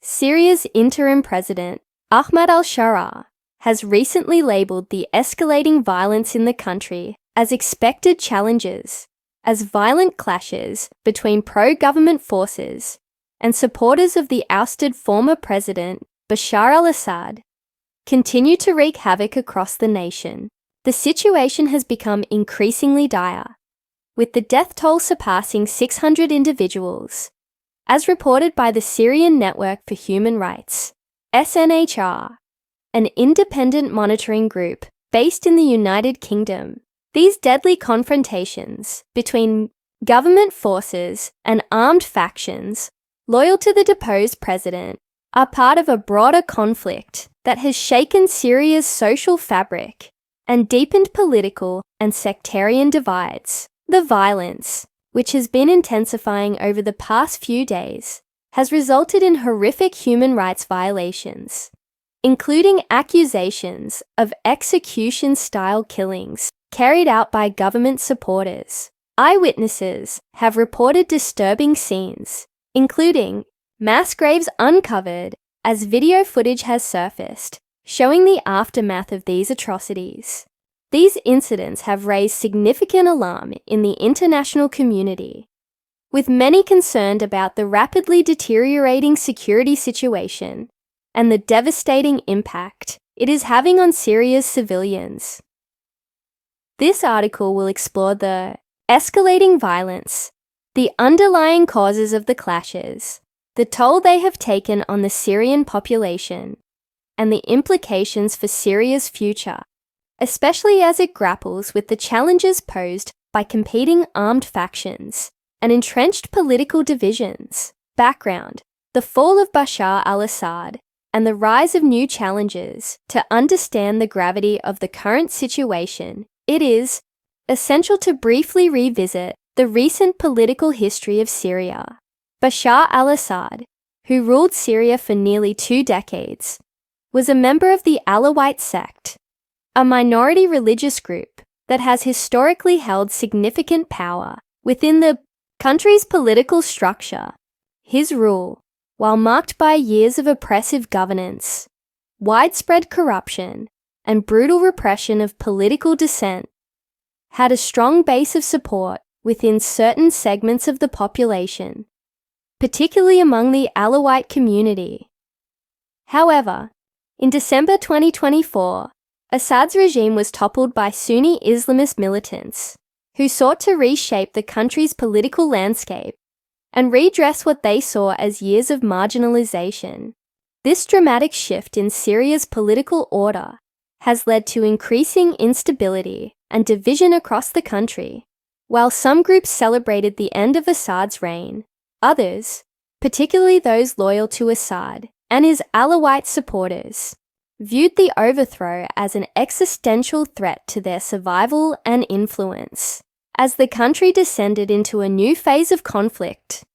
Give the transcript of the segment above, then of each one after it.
Syria's interim president, Ahmad al-Sharaa, has recently labelled the escalating violence in the country as expected challenges, as violent clashes between pro-government forces and supporters of the ousted former president, Bashar al-Assad, continue to wreak havoc across the nation. The situation has become increasingly dire, with the death toll surpassing 600 individuals, as reported by the Syrian Network for Human Rights, SNHR, an independent monitoring group based in the United Kingdom. These deadly confrontations between government forces and armed factions loyal to the deposed president are part of a broader conflict that has shaken Syria's social fabric and deepened political and sectarian divides. The violence, which has been intensifying over the past few days, has resulted in horrific human rights violations, including accusations of execution-style killings carried out by government supporters. Eyewitnesses have reported disturbing scenes, including mass graves uncovered, as video footage has surfaced, showing the aftermath of these atrocities. These incidents have raised significant alarm in the international community, with many concerned about the rapidly deteriorating security situation and the devastating impact it is having on Syria's civilians. This article will explore the escalating violence, the underlying causes of the clashes, the toll they have taken on the Syrian population, and the implications for Syria's future, especially as it grapples with the challenges posed by competing armed factions and entrenched political divisions. Background: the fall of Bashar al-Assad and the rise of new challenges. To understand the gravity of the current situation, it is essential to briefly revisit the recent political history of Syria. Bashar al-Assad, who ruled Syria for nearly 2 decades, was a member of the Alawite sect, a minority religious group that has historically held significant power within the country's political structure. His rule, while marked by years of oppressive governance, widespread corruption, and brutal repression of political dissent, had a strong base of support within certain segments of the population, particularly among the Alawite community. However, in December 2024, Assad's regime was toppled by Sunni Islamist militants who sought to reshape the country's political landscape and redress what they saw as years of marginalization. This dramatic shift in Syria's political order has led to increasing instability and division across the country. While some groups celebrated the end of Assad's reign, others, particularly those loyal to Assad and his Alawite supporters, viewed the overthrow as an existential threat to their survival and influence. As the country descended into a new phase of conflict,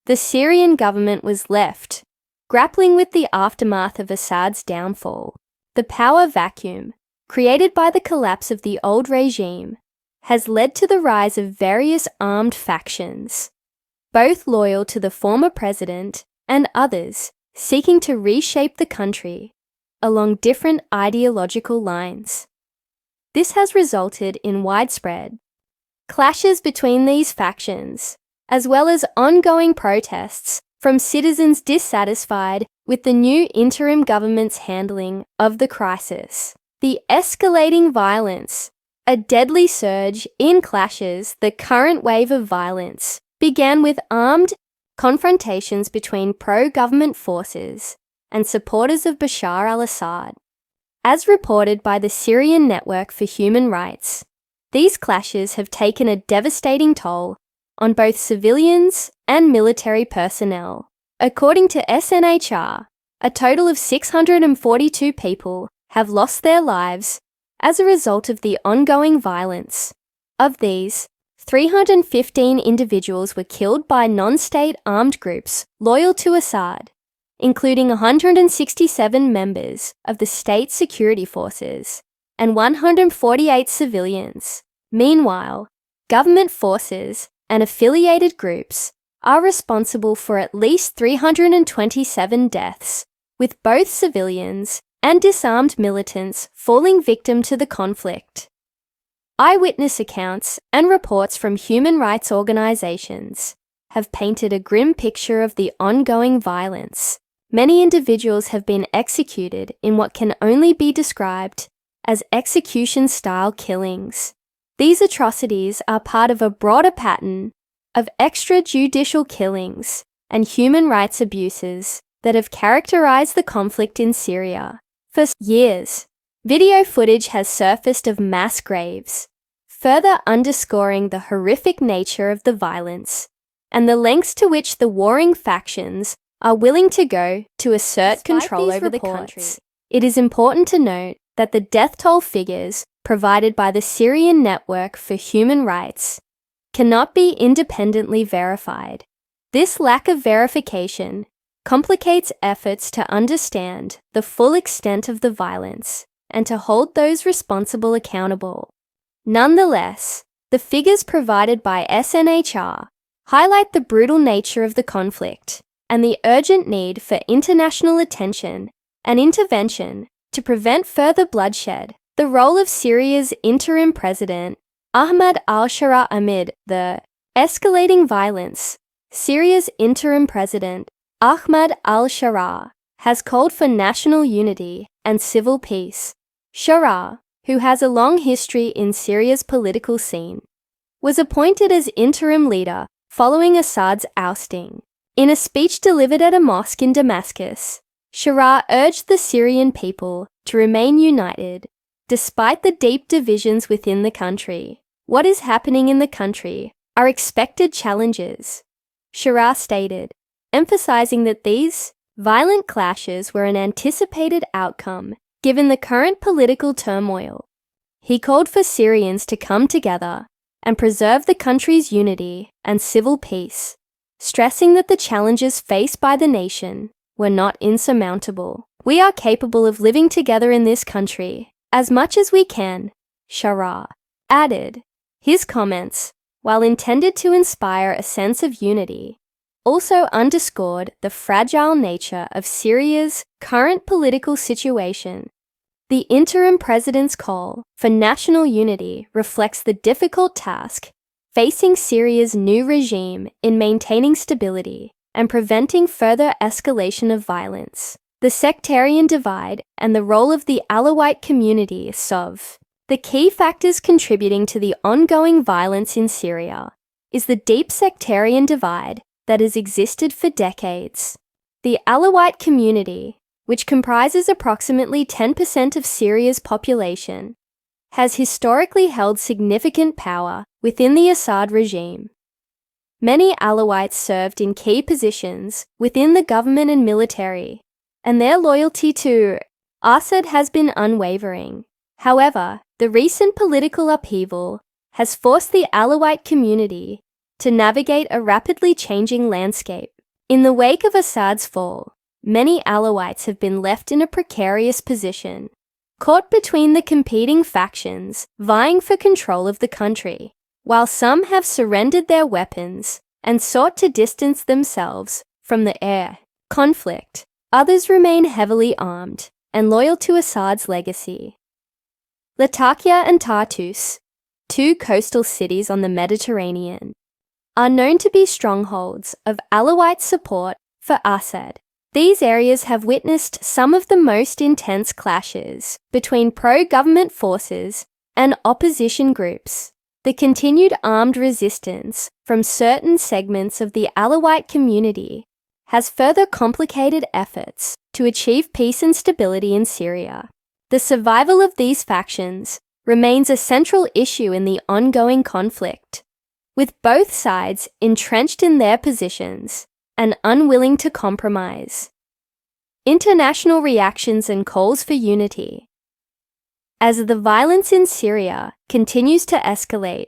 the Syrian government was left grappling with the aftermath of Assad's downfall. The power vacuum, created by the collapse of the old regime, has led to the rise of various armed factions, both loyal to the former president and others seeking to reshape the country along different ideological lines. This has resulted in widespread clashes between these factions, as well as ongoing protests from citizens dissatisfied with the new interim government's handling of the crisis. The escalating violence, a deadly surge in clashes. The current wave of violence began with armed confrontations between pro-government forces and supporters of Bashar al-Assad. As reported by the Syrian Network for Human Rights, these clashes have taken a devastating toll on both civilians and military personnel. According to SNHR, a total of 642 people have lost their lives as a result of the ongoing violence. Of these, 315 individuals were killed by non-state armed groups loyal to Assad, including 167 members of the state security forces and 148 civilians. Meanwhile, government forces and affiliated groups are responsible for at least 327 deaths, with both civilians and disarmed militants falling victim to the conflict. Eyewitness accounts and reports from human rights organizations have painted a grim picture of the ongoing violence. Many individuals have been executed in what can only be described as execution-style killings. These atrocities are part of a broader pattern of extrajudicial killings and human rights abuses that have characterized the conflict in Syria for years. Video footage has surfaced of mass graves, further underscoring the horrific nature of the violence and the lengths to which the warring factions are willing to go to assert control over the country. It is important to note that the death toll figures provided by the Syrian Network for Human Rights cannot be independently verified. This lack of verification complicates efforts to understand the full extent of the violence and to hold those responsible accountable. Nonetheless, the figures provided by SNHR highlight the brutal nature of the conflict and the urgent need for international attention and intervention to prevent further bloodshed. The role of Syria's interim president, Ahmad al-Sharaa, amid the escalating violence. Syria's interim president, Ahmad al-Sharaa, has called for national unity and civil peace. Sharaa, who has a long history in Syria's political scene, was appointed as interim leader following Assad's ousting. In a speech delivered at a mosque in Damascus, Sharaa urged the Syrian people to remain united despite the deep divisions within the country. What is happening in the country are expected challenges, Sharaa stated, emphasizing that these violent clashes were an anticipated outcome given the current political turmoil. He called for Syrians to come together and preserve the country's unity and civil peace, stressing that the challenges faced by the nation were not insurmountable. We are capable of living together in this country as much as we can, Sharaa added. His comments, while intended to inspire a sense of unity, also underscored the fragile nature of Syria's current political situation. The interim president's call for national unity reflects the difficult task facing Syria's new regime in maintaining stability and preventing further escalation of violence. The sectarian divide and the role of the Alawite community SOV. The key factors contributing to the ongoing violence in Syria is the deep sectarian divide that has existed for decades. The Alawite community, which comprises approximately 10% of Syria's population, has historically held significant power within the Assad regime. Many Alawites served in key positions within the government and military, and their loyalty to al-Assad has been unwavering. However, the recent political upheaval has forced the Alawite community to navigate a rapidly changing landscape. In the wake of Assad's fall, many Alawites have been left in a precarious position, caught between the competing factions vying for control of the country. While some have surrendered their weapons and sought to distance themselves from the air conflict, others remain heavily armed and loyal to Assad's legacy. Latakia and Tartus, two coastal cities on the Mediterranean, are known to be strongholds of Alawite support for Assad. These areas have witnessed some of the most intense clashes between pro-government forces and opposition groups. The continued armed resistance from certain segments of the Alawite community has further complicated efforts to achieve peace and stability in Syria. The survival of these factions remains a central issue in the ongoing conflict, with both sides entrenched in their positions and unwilling to compromise. International reactions and calls for unity. As the violence in Syria continues to escalate,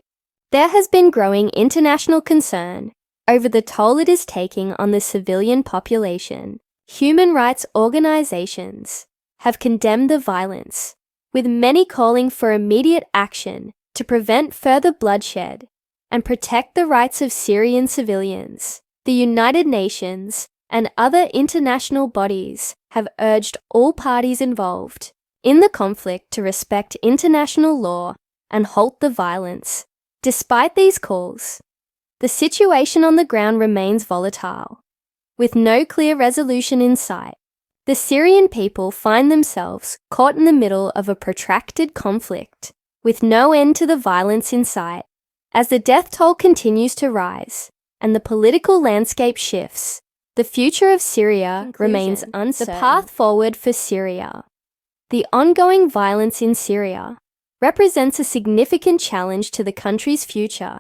there has been growing international concern over the toll it is taking on the civilian population. Human rights organizations have condemned the violence, with many calling for immediate action to prevent further bloodshed and protect the rights of Syrian civilians. The The United Nations and other international bodies have urged all parties involved in the conflict to respect international law and halt the violence. Despite these calls, the situation on the ground remains volatile, with no clear resolution in sight. The Syrian people find themselves caught in the middle of a protracted conflict, with no end to the violence in sight. As the death toll continues to rise and the political landscape shifts, the future of Syria remains uncertain. The path forward for Syria. The ongoing violence in Syria represents a significant challenge to the country's future,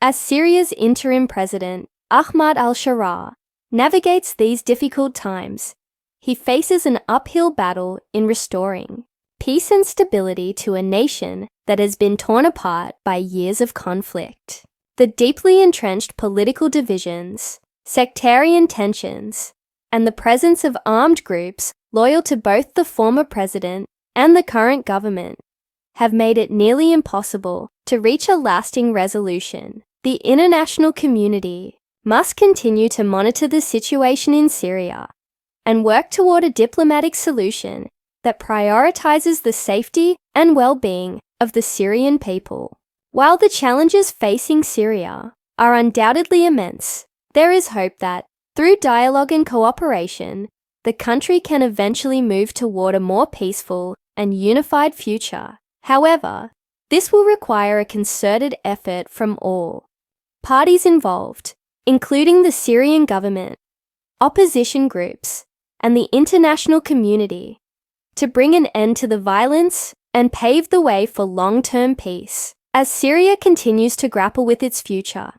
as Syria's interim president, Ahmad al-Sharaa, navigates these difficult times. He faces an uphill battle in restoring peace and stability to a nation that has been torn apart by years of conflict. The deeply entrenched political divisions, sectarian tensions, and the presence of armed groups loyal to both the former president and the current government have made it nearly impossible to reach a lasting resolution. The international community must continue to monitor the situation in Syria and work toward a diplomatic solution that prioritizes the safety and well-being of the Syrian people. While the challenges facing Syria are undoubtedly immense, there is hope that, through dialogue and cooperation, the country can eventually move toward a more peaceful and unified future. However, this will require a concerted effort from all parties involved, including the Syrian government, opposition groups, and the international community, to bring an end to the violence and pave the way for long-term peace. As Syria continues to grapple with its future,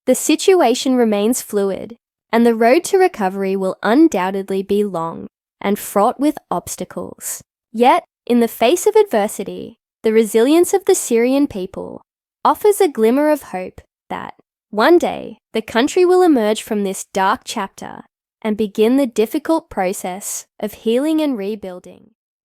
the situation remains fluid, and the road to recovery will undoubtedly be long and fraught with obstacles. Yet, in the face of adversity, the resilience of the Syrian people offers a glimmer of hope that, one day, the country will emerge from this dark chapter and begin the difficult process of healing and rebuilding.